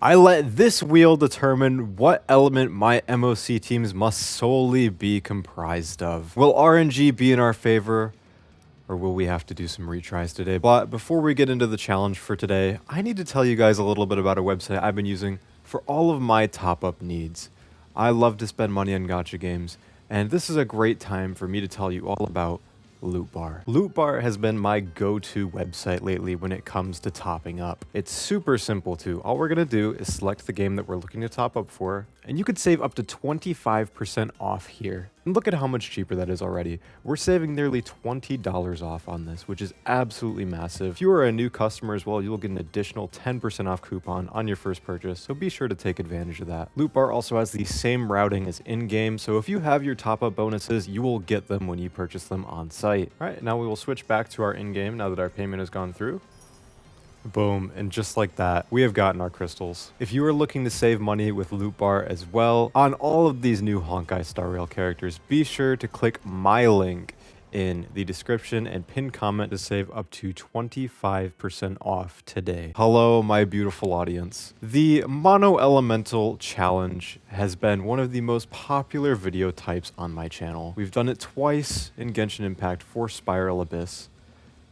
I let this wheel determine what element my MOC teams must solely be comprised of. Will RNG be in our favor, or will we have to do some retries today? But before we get into the challenge for today, I need to tell you guys a little bit about a website I've been using for all of my top-up needs. I love to spend money on gacha games, and this is a great time for me to tell you all about Loot Bar. Loot Bar has been my go-to website lately when it comes to topping up. It's super simple too. All we're gonna do is select the game that we're looking to top up for, and you could save up to 25% off here. And look at how much cheaper that is already. We're saving nearly $20 off on this, which is absolutely massive. If you are a new customer as well, you'll get an additional 10% off coupon on your first purchase, so be sure to take advantage of that. Loot Bar also has the same routing as in-game, so if you have your top-up bonuses, you will get them when you purchase them on site. All right, now we will switch back to our in-game now that our payment has gone through. Boom, and just like that, we have gotten our crystals. If you are looking to save money with Loot Bar as well, on all of these new Honkai Star Rail characters, be sure to click my link in the description and pin comment to save up to 25% off today. Hello, my beautiful audience. The Mono Elemental Challenge has been one of the most popular video types on my channel. We've done it twice in Genshin Impact for Spiral Abyss,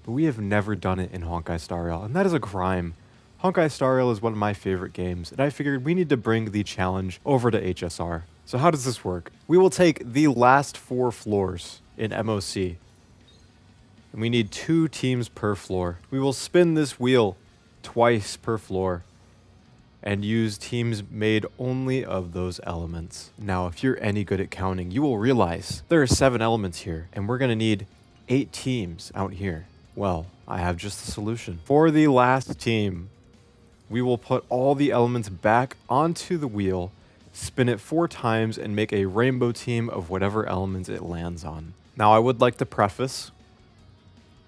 but we have never done it in Honkai Star Rail, and that is a crime. Honkai Star Rail is one of my favorite games, and I figured we need to bring the challenge over to HSR. So how does this work? We will take the last 4 floors in MOC, and we need 2 teams per floor. We will spin this wheel twice per floor and use teams made only of those elements. Now, if you're any good at counting, you will realize there are 7 elements here, and we're gonna need 8 teams out here. Well, I have just the solution. For the last team, we will put all the elements back onto the wheel, spin it 4 times, and make a rainbow team of whatever elements it lands on. Now, I would like to preface,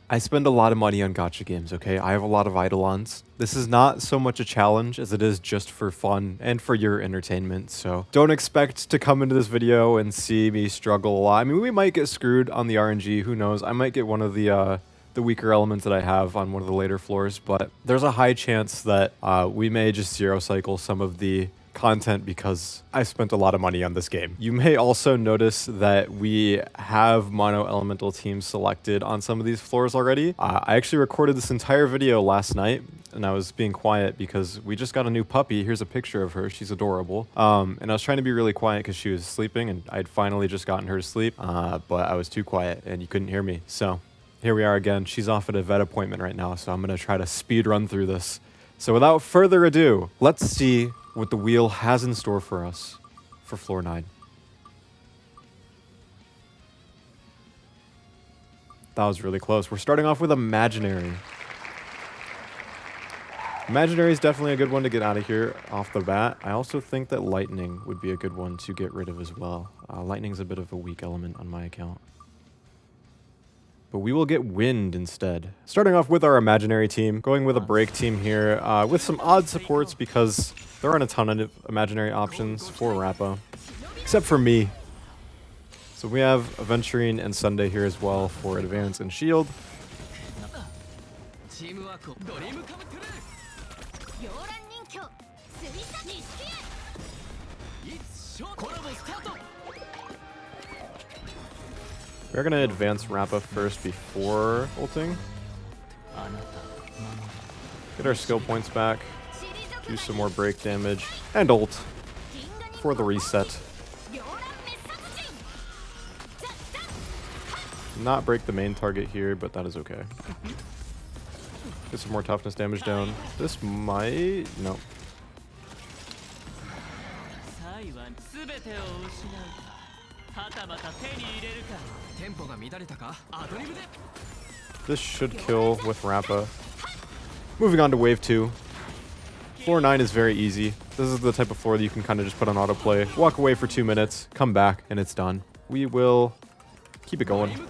I spend a lot of money on gacha games, okay? I have a lot of Eidolons. This is not so much a challenge as it is just for fun and for your entertainment, so don't expect to come into this video and see me struggle a lot. I mean, we might get screwed on the RNG, who knows? I might get one of the weaker elements that I have on one of the later floors, but there's a high chance that we may just zero cycle some of the content because I spent a lot of money on this game. You may also notice that we have mono elemental teams selected on some of these floors already. I actually recorded this entire video last night, and I was being quiet because we just got a new puppy. Here's a picture of her. She's adorable. And I was trying to be really quiet because she was sleeping, and I'd finally just gotten her to sleep, but I was too quiet and you couldn't hear me. So here we are again. She's off at a vet appointment right now, so I'm going to try to speed run through this. So without further ado, let's see what the wheel has in store for us for floor 9. That was really close. We're starting off with Imaginary. Imaginary is definitely a good one to get out of here off the bat. I also think that Lightning would be a good one to get rid of as well. Lightning's a bit of a weak element on my account. But we will get Wind instead. Starting off with our Imaginary team, going with a Break team here, with some odd supports because there aren't a ton of Imaginary options for Rappa, except for me. So we have Aventurine and Sunday here as well for Advance and Shield. We're gonna advance Rappa first before ulting. Get our skill points back. Do some more break damage. And ult for the reset. Not break the main target here, but that is okay. Get some more toughness damage down. This might... no. This should kill with Rappa. Moving on to wave 2. Floor 9 is very easy. This is the type of floor that you can kind of just put on autoplay, walk away for 2 minutes, come back, and it's done. We will keep it going.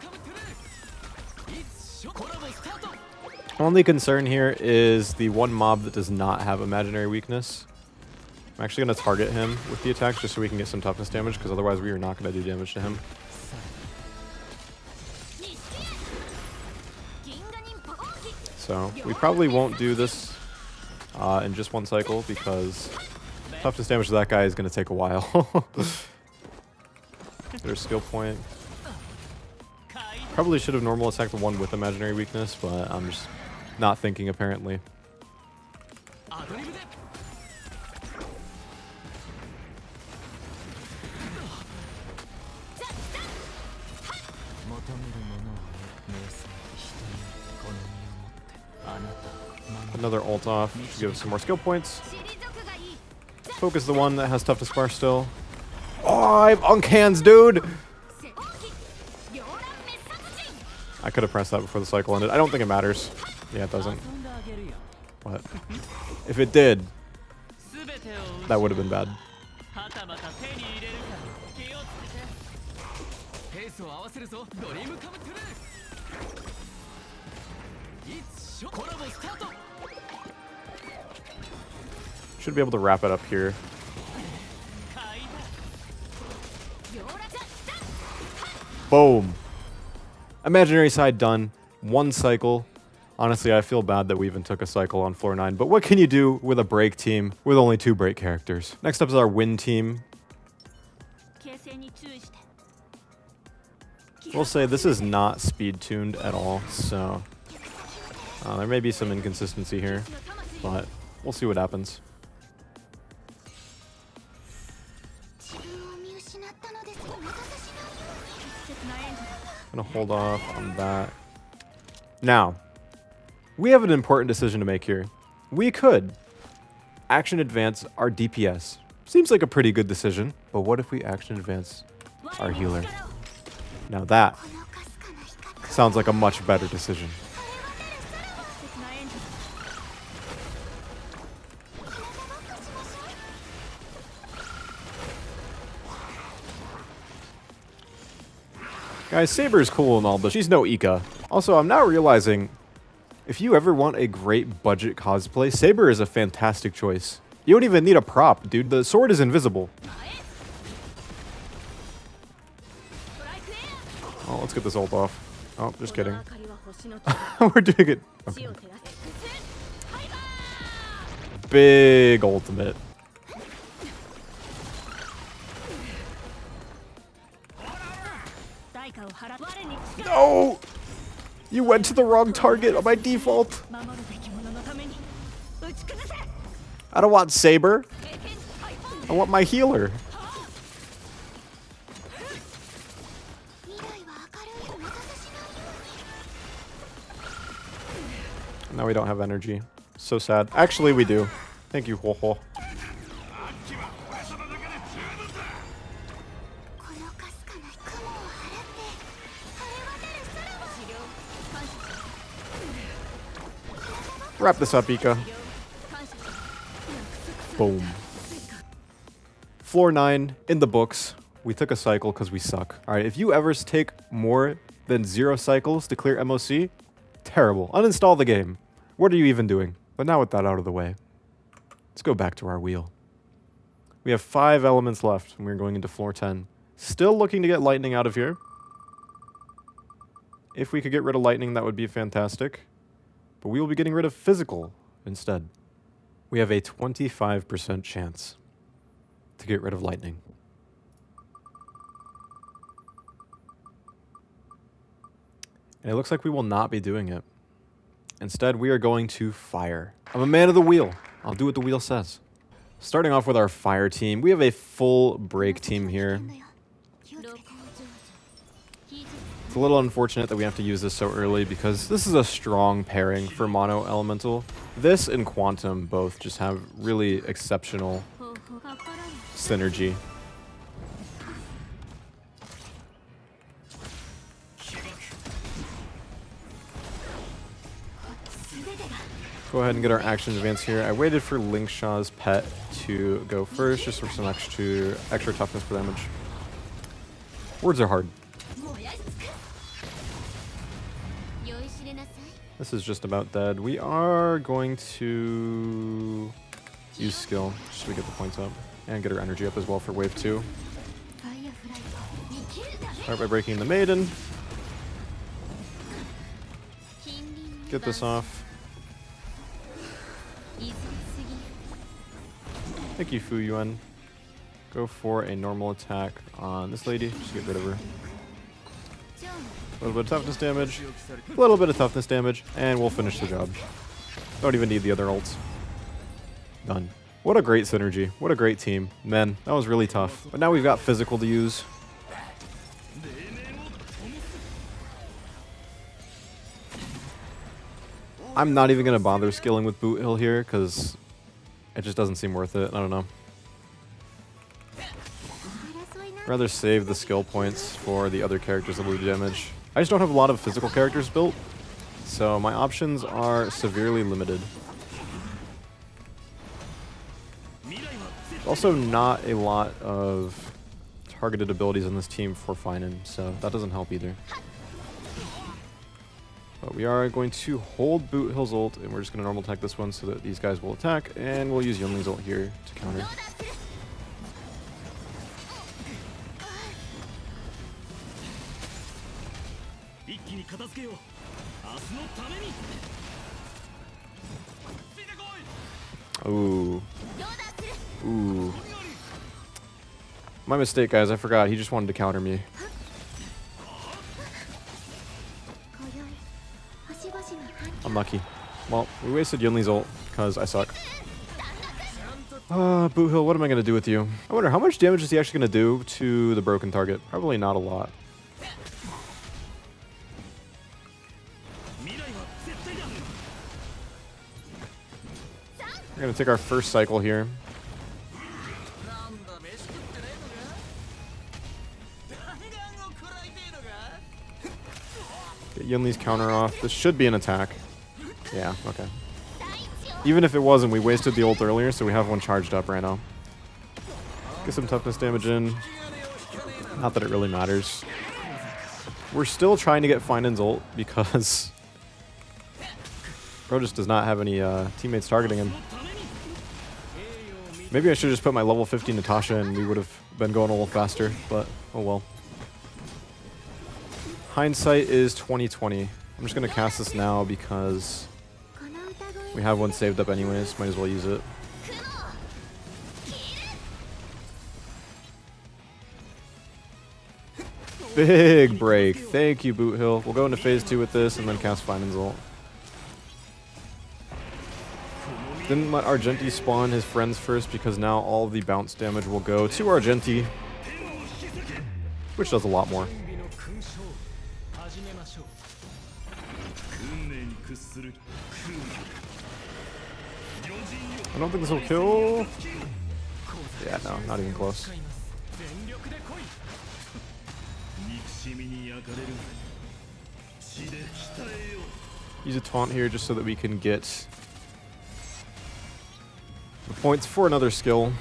Only concern here is the one mob that does not have Imaginary weakness. I'm actually going to target him with the attacks just so we can get some toughness damage, because otherwise we are not going to do damage to him. So we probably won't do this in just one cycle because toughness damage to that guy is going to take a while. Their skill point. Probably should have normal attacked the one with imaginary weakness, but I'm just not thinking apparently. Another ult off to give us some more skill points. Focus the one that has toughness bar still. Oh, I have uncans, dude! I could have pressed that before the cycle ended. I don't think it matters. Yeah, it doesn't. What? If it did, that would have been bad. Should be able to wrap it up here. Boom. Imaginary side done. One cycle. Honestly, I feel bad that we even took a cycle on floor 9, but what can you do with a break team with only 2 break characters? Next up is our win team. We'll say this is not speed tuned at all, so there may be some inconsistency here, but we'll see what happens. Gonna hold off on that. Now, we have an important decision to make here. We could action advance our DPS. Seems like a pretty good decision, but what if we action advance our healer? Now that sounds like a much better decision. Guys, Saber is cool and all, but she's no Ika. Also, I'm now realizing, if you ever want a great budget cosplay, Saber is a fantastic choice. You don't even need a prop, dude. The sword is invisible. Oh, let's get this ult off. Oh, just kidding. We're doing it. Okay. Big ultimate. No! You went to the wrong target on my default. I don't want Saber. I want my healer. Now we don't have energy. So sad. Actually, we do. Thank you, Huohuo. Wrap this up, Ika. Boom. Floor 9 in the books. We took a cycle because we suck. Alright, if you ever take more than 0 cycles to clear MOC, terrible. Uninstall the game. What are you even doing? But now with that out of the way, let's go back to our wheel. We have 5 elements left, and we're going into floor 10. Still looking to get lightning out of here. If we could get rid of lightning, that would be fantastic. But we will be getting rid of physical instead. We have a 25% chance to get rid of lightning. And it looks like we will not be doing it. Instead, we are going to fire. I'm a man of the wheel. I'll do what the wheel says. Starting off with our fire team, we have a full break team here. It's a little unfortunate that we have to use this so early because this is a strong pairing for Mono Elemental. This and Quantum both just have really exceptional synergy. Go ahead and get our action advance here. I waited for Lingsha's pet to go first just for some extra toughness for damage. Words are hard. This is just about dead. We are going to use skill just so we get the points up and get our energy up as well for wave 2. Start by breaking the maiden. Get this off. Thank you, Fuyuan. Go for a normal attack on this lady. Just get rid of her. A little bit of toughness damage. A little bit of toughness damage. And we'll finish the job. Don't even need the other ults. Done. What a great synergy. What a great team. Man, that was really tough. But now we've got physical to use. I'm not even going to bother skilling with Boothill here because it just doesn't seem worth it. I don't know. Rather save the skill points for the other characters that will do damage. I just don't have a lot of physical characters built, so my options are severely limited. Also not a lot of targeted abilities on this team for Phainon, so that doesn't help either. But we are going to hold Boothill's ult, and we're just going to normal attack this one so that these guys will attack, and we'll use Yunli's ult here to counter. Ooh. Ooh. My mistake, guys. I forgot. He just wanted to counter me. Unlucky. Well, we wasted Yunli's ult because I suck. Boothill, what am I going to do with you? I wonder, how much damage is he actually going to do to the broken target? Probably not a lot. We're going to take our first cycle here. Get Yunli's counter off. This should be an attack. Yeah, okay. Even if it wasn't, we wasted the ult earlier, so we have one charged up right now. Get some toughness damage in. Not that it really matters. We're still trying to get Phainon's ult because Bro just does not have any teammates targeting him. Maybe I should just put my level 50 Natasha and we would have been going a little faster, but oh well. Hindsight is 2020. I'm just going to cast this now because we have one saved up anyways. Might as well use it. Big break. Thank you, Boothill. We'll go into phase 2 with this and then cast Phainon's ult. Didn't let Argenti spawn his friends first because now all of the bounce damage will go to Argenti, which does a lot more. I don't think this will kill. Yeah, no, not even close. Use a taunt here just so that we can get the points for another skill.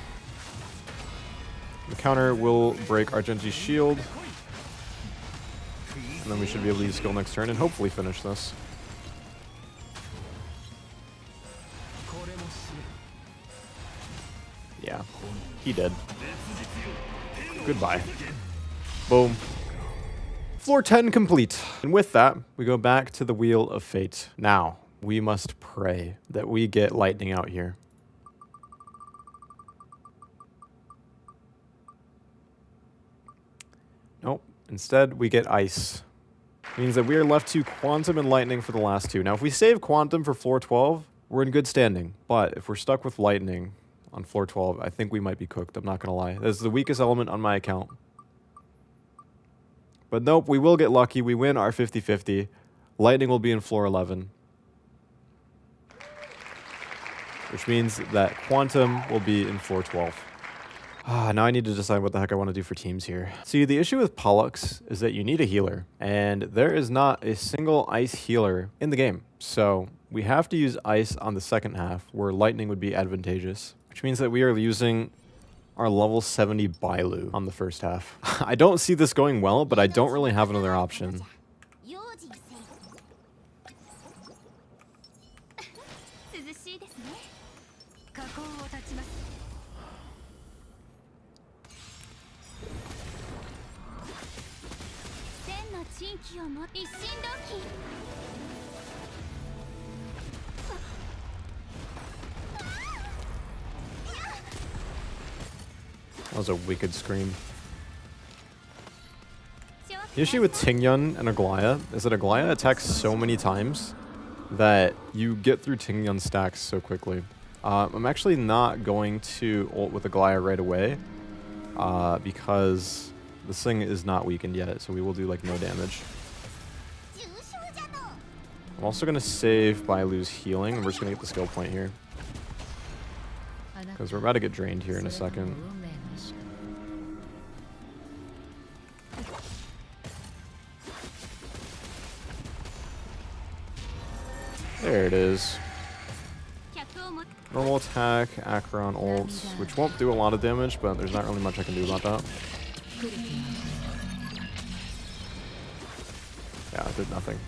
The counter will break Argenti's shield. And then we should be able to use skill next turn and hopefully finish this. Yeah, he did. Goodbye. Boom. Floor 10 complete. And with that, we go back to the Wheel of Fate. Now, we must pray that we get lightning out here. Nope. Instead, we get ice. Means that we are left to Quantum and Lightning for the last two. Now, if we save Quantum for floor 12, we're in good standing. But if we're stuck with Lightning on floor 12, I think we might be cooked. I'm not going to lie. This is the weakest element on my account. But nope, we will get lucky. We win our 50-50. Lightning will be in floor 11. Which means that Quantum will be in floor 12. Now I need to decide what the heck I want to do for teams here. See, the issue with Pollux is that you need a healer, and there is not a single ice healer in the game. So we have to use ice on the second half, where lightning would be advantageous, which means that we are using our level 70 Bailu on the first half. I don't see this going well, but I don't really have another option. That was a wicked scream. The issue with Tingyun and Aglaea is that Aglaea attacks so many times that you get through Tingyun stacks so quickly. I'm actually not going to ult with Aglaea right away because this thing is not weakened yet, so we will do like no damage. I'm also going to save Bailu's healing, and we're just going to get the skill point here. Because we're about to get drained here in a second. There it is. Normal attack, Acheron ults, which won't do a lot of damage, but there's not really much I can do about that. Yeah, it did nothing.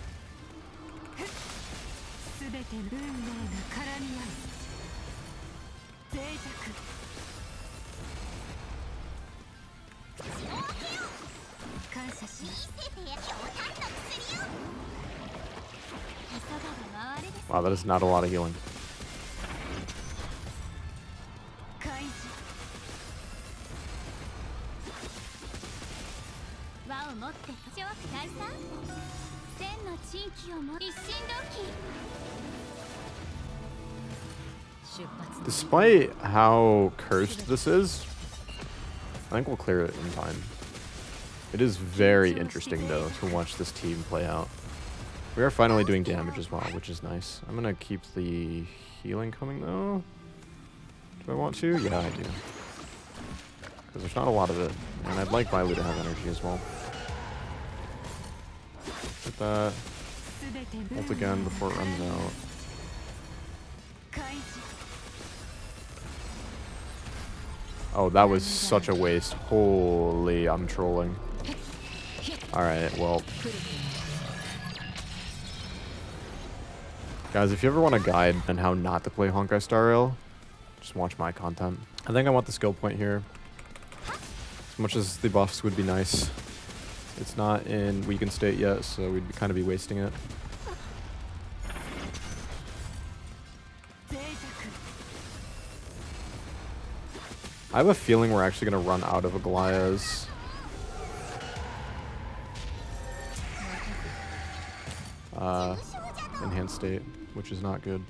Wow, that is not a lot of healing. Despite how cursed this is, I think we'll clear it in time. It is very interesting, though, to watch this team play out. We are finally doing damage as well, which is nice. I'm going to keep the healing coming, though. Do I want to? Yeah, I do. Because there's not a lot of it. And I'd like Bailu to have energy as well. Get that. Ult again before it runs out. Oh, that was such a waste. Holy, I'm trolling. Alright, well. Guys, if you ever want a guide on how not to play Honkai Star Rail, just watch my content. I think I want the skill point here. As much as the buffs would be nice. It's not in weakened state yet, so we'd kind of be wasting it. I have a feeling we're actually going to run out of Aglaea's. Enhanced state, which is not good.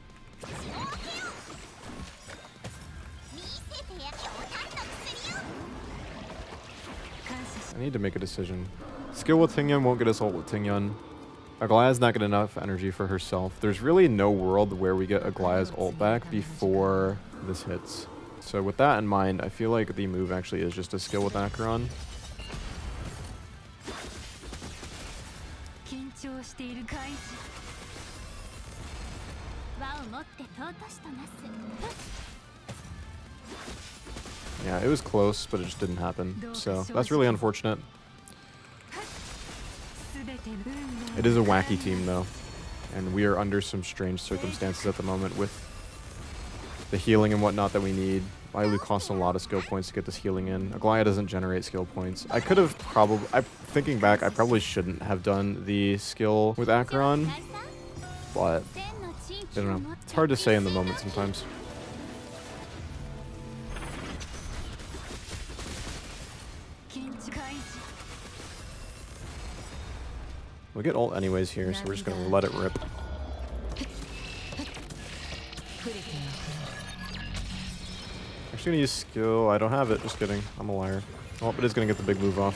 I need to make a decision. Skill with Tingyun won't get us ult with Tingyun. Aglaea's not getting enough energy for herself. There's really no world where we get Aglaea's ult back before this hits. So with that in mind, I feel like the move actually is just a skill with Acheron. Yeah, it was close, but it just didn't happen. So that's really unfortunate. It is a wacky team, though. And we are under some strange circumstances at the moment with the healing and whatnot that we need. Bailu costs a lot of skill points to get this healing in. Aglaea doesn't generate skill points. I could have probably... thinking back, I probably shouldn't have done the skill with Acheron. But, I don't know. It's hard to say in the moment sometimes. We'll get ult anyways here, so we're just going to let it rip. Actually going to use skill. I don't have it. Just kidding. I'm a liar. Oh, it is going to get the big move off.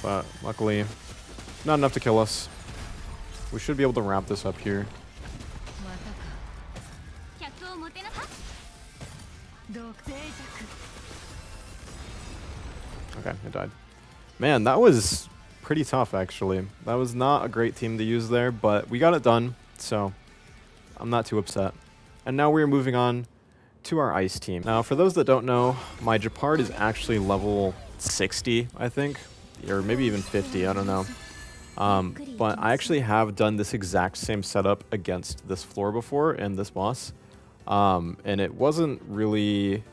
But luckily, not enough to kill us. We should be able to wrap this up here. Okay, it died. Man, that was pretty tough, actually. That was not a great team to use there, but we got it done, so I'm not too upset. And now we're moving on to our ice team. Now, for those that don't know, my Gepard is actually level 60, I think, or maybe even 50, I don't know. But I actually have done this exact same setup against this floor before and this boss, and it wasn't really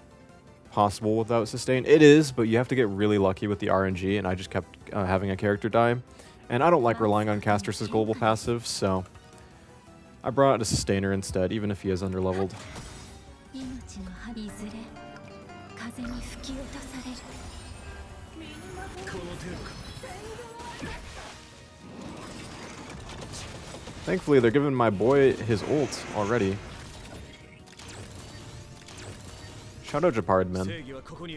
possible without sustain. It is, but you have to get really lucky with the RNG, and I just kept having a character die. And I don't like relying on Caster's global passive, so I brought out a sustainer instead, even if he is underleveled. Thankfully, they're giving my boy his ult already. Shout out Gepard, man.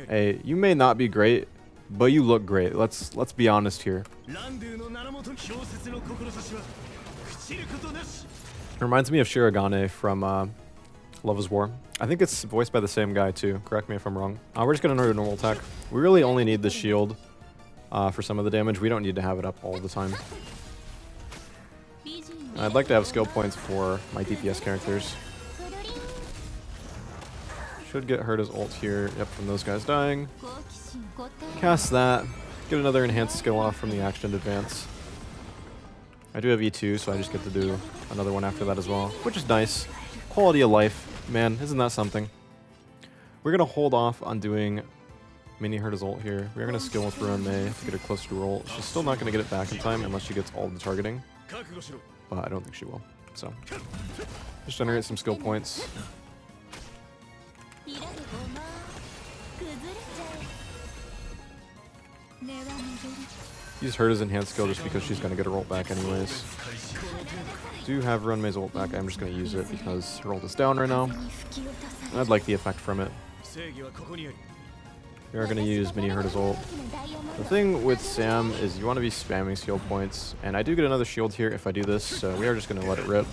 Hey, you may not be great, but you look great. Let's be honest here. Reminds me of Shirogane from Love is War. I think it's voiced by the same guy too. Correct me if I'm wrong. We're just gonna do a normal attack. We really only need the shield for some of the damage. We don't need to have it up all the time. I'd like to have skill points for my DPS characters. Should get Herta's ult here. Yep, from those guys dying. Cast that. Get another enhanced skill off from the action advance. I do have E2, so I just get to do another one after that as well, which is nice. Quality of life. Man, isn't that something? We're going to hold off on doing mini Herta's ult here. We're going to skill with Ruan to get her closer to her ult. She's still not going to get it back in time unless she gets all the targeting. But I don't think she will. So, just generate some skill points. Use Herta's enhanced skill just because she's going to get her ult back anyways. Do have Runmay's ult back. I'm just going to use it because her ult is down right now. And I'd like the effect from it. We are going to use mini Herta's ult. The thing with Sam is you want to be spamming skill points. And I do get another shield here if I do this, so we are just going to let it rip.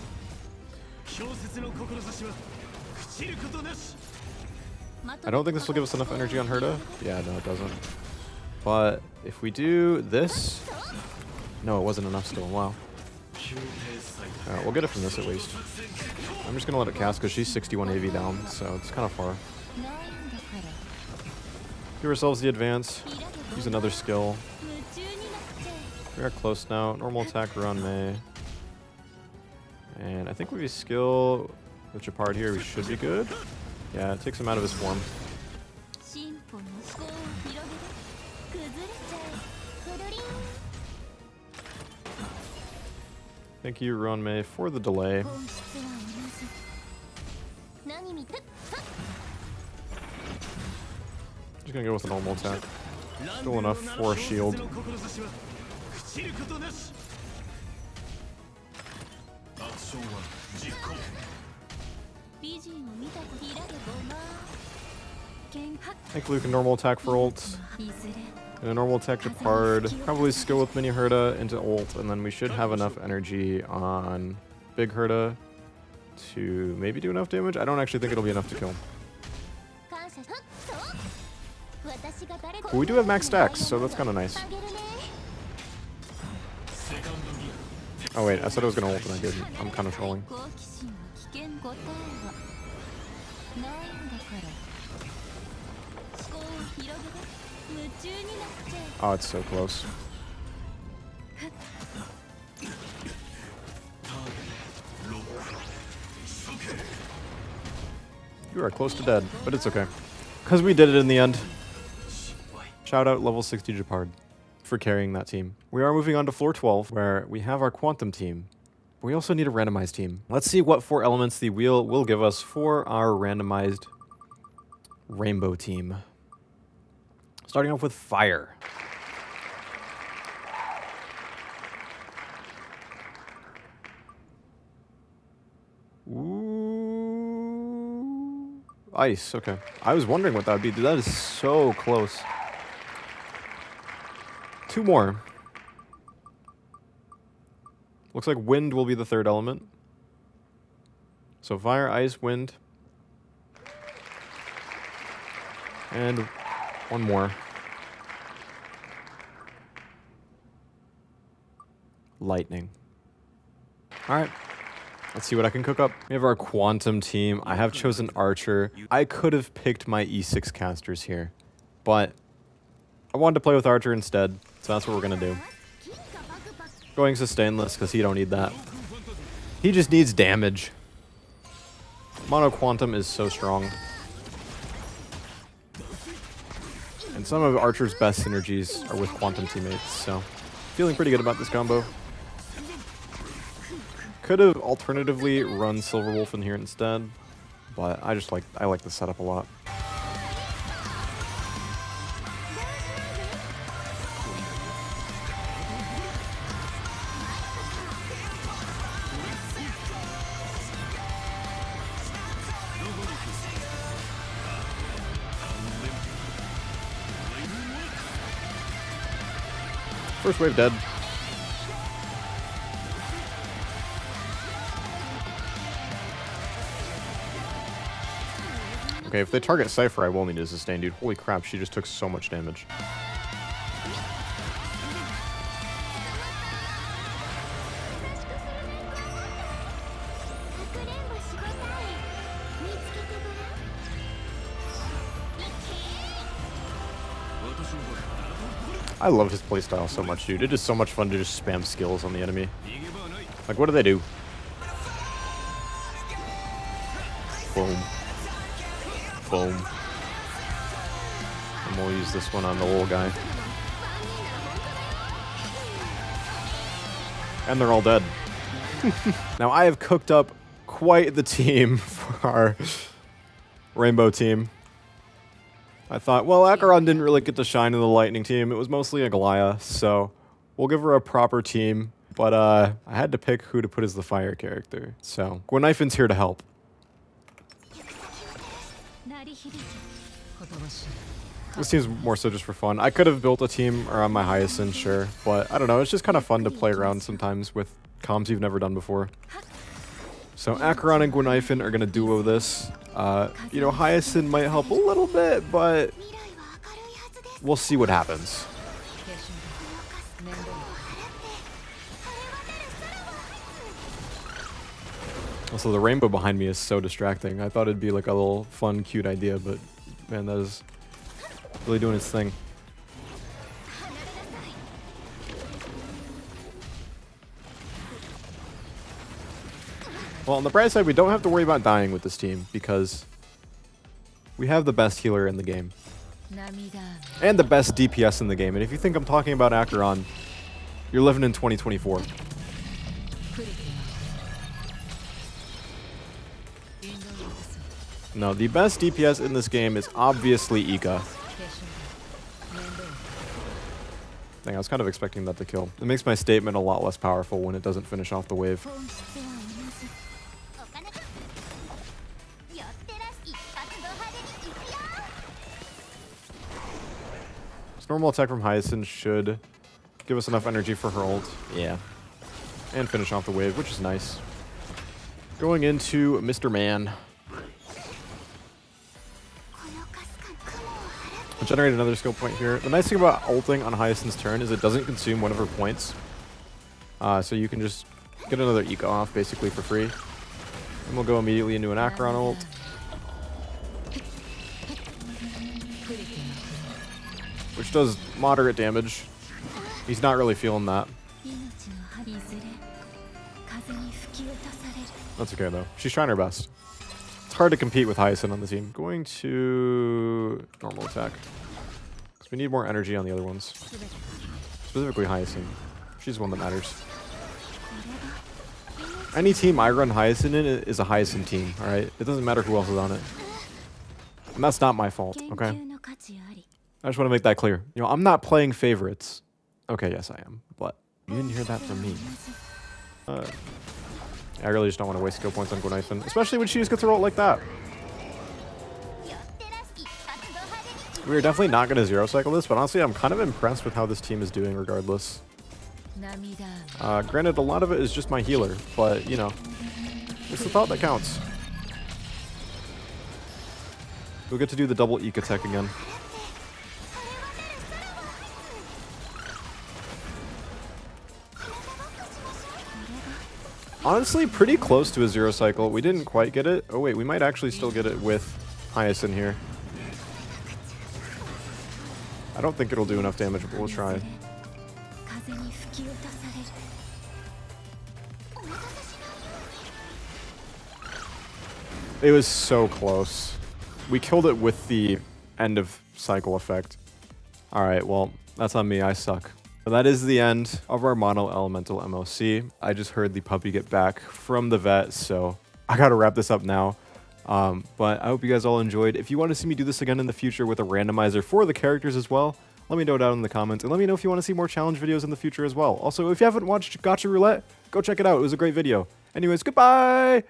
I don't think this will give us enough energy on Herta. Yeah, no, it doesn't. But if we do this... No, it wasn't enough still. Wow. We'll get it from this at least. I'm just going to let it cast because she's 61 AV down, so it's kind of far. Give ourselves the advance. Use another skill. We are close now. Normal attack, Ruan Mei. And I think with a skill with Gepard here, we should be good. Yeah, it takes him out of his form. Thank you, Ruan Mei, for the delay. Just gonna go with a normal attack. Still enough for a shield. Thankfully we can normal attack for ult. And a normal attack Gepard. Probably skill with mini Herta into ult, and then we should have enough energy on big Herta to maybe do enough damage. I don't actually think it'll be enough to kill. But we do have max stacks, so that's kind of nice. Oh wait, I said I was gonna ult and I didn't. I'm kind of trolling. Oh, it's so close. You are close to dead, but it's okay. Because we did it in the end. Shout out level 60 Gepard for carrying that team. We are moving on to floor 12, where we have our quantum team. But we also need a randomized team. Let's see what 4 elements the wheel will give us for our randomized rainbow team. Starting off with fire. Ooh. Ice, okay. I was wondering what that would be. Dude, that is so close. 2 more. Looks like wind will be the 3rd element. So fire, ice, wind. And 1 more. Lightning. Alright. Let's see what I can cook up. We have our quantum team. I have chosen Archer. I could have picked my E6 casters here, but I wanted to play with Archer instead, so that's what we're going to do. Going sustainless because he don't need that. He just needs damage. Mono Quantum is so strong. And some of Archer's best synergies are with Quantum teammates, so feeling pretty good about this combo. Could have alternatively run Silverwolf in here instead, but I like the setup a lot. First wave dead. Okay, if they target Cipher, I will need to sustain, dude. Holy crap, she just took so much damage. I love his playstyle so much, dude. It is so much fun to just spam skills on the enemy. Like, what do they do? Boom. Boom. And we'll use this one on the little guy. And they're all dead. Now, I have cooked up quite the team for our rainbow team. I thought, well, Acheron didn't really get to shine in the lightning team. It was mostly Aglaea, so we'll give her a proper team. But I had to pick who to put as the fire character. So Gwynaifin's here to help. This team's more so just for fun. I could have built a team around my Hyacine, sure, but I don't know. It's just kind of fun to play around sometimes with comms you've never done before. So Acheron and Gwynaifin are going to duo this. You know, Hyacine might help a little bit, but we'll see what happens. Also, the rainbow behind me is so distracting. I thought it'd be like a little fun, cute idea, but man, that is really doing its thing. Well, on the bright side, we don't have to worry about dying with this team because we have the best healer in the game. And the best DPS in the game. And if you think I'm talking about Acheron, you're living in 2024. No, the best DPS in this game is obviously Ika. Dang, I was kind of expecting that to kill. It makes my statement a lot less powerful when it doesn't finish off the wave. This normal attack from Hyacine should give us enough energy for her ult. Yeah. And finish off the wave, which is nice. Going into Mr. Man. I'll generate another skill point here. The nice thing about ulting on Hyacine's turn is it doesn't consume one of her points. So you can just get another eco off basically for free. And we'll go immediately into an Acheron ult. Which does moderate damage. He's not really feeling that. That's okay though. She's trying her best. It's hard to compete with Hyacine on the team. Going to normal attack. Because we need more energy on the other ones. Specifically Hyacine. She's the one that matters. Any team I run Hyacine in is a Hyacine team, alright? It doesn't matter who else is on it. And that's not my fault, okay? I just want to make that clear. You know, I'm not playing favorites. Okay, yes I am. But you didn't hear that from me. I really just don't want to waste skill points on Gwynaifin, especially when she just gets her ult like that. We're definitely not going to zero cycle this, but honestly, I'm kind of impressed with how this team is doing regardless. Granted, a lot of it is just my healer, but, you know, it's the thought that counts. We'll get to do the double Eek attack again. Honestly, pretty close to a zero cycle. We didn't quite get it. Oh wait, we might actually still get it with Hyacine here. I don't think it'll do enough damage, but we'll try. It was so close. We killed it with the end of cycle effect. Alright, well, that's on me. I suck. That is the end of our mono elemental MOC. I just heard the puppy get back from the vet, so I gotta wrap this up now. But I hope you guys all enjoyed. If you want to see me do this again in the future with a randomizer for the characters as well, let me know down in the comments, and let me know if you want to see more challenge videos in the future as well. Also, if you haven't watched Gacha Roulette, go check it out. It was a great video. Anyways, goodbye!